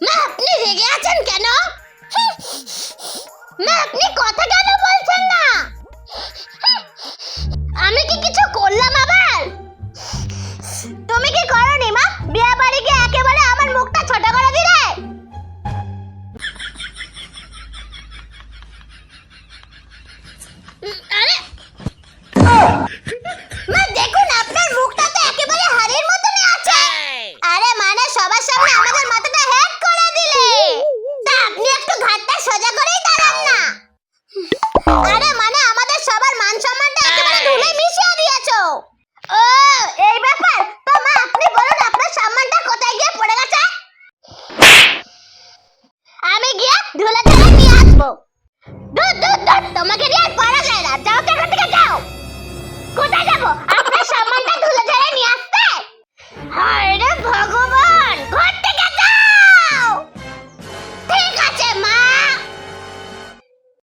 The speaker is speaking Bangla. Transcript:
মা আপনি রেগে আছেন কেন? মা আপনি কথা কেন বলছেন না? আমি কি কিছু করলাম আবার? তুমি কি করনি মা? বিয়ে বাড়ি গিয়ে একেবারে আমার মুখটা ছোট করে দিলে। আরে মা দেখুন আপনার মুখটা তো একেবারে হাড়ের মতনই আছে। আরে মানে সবার সামনে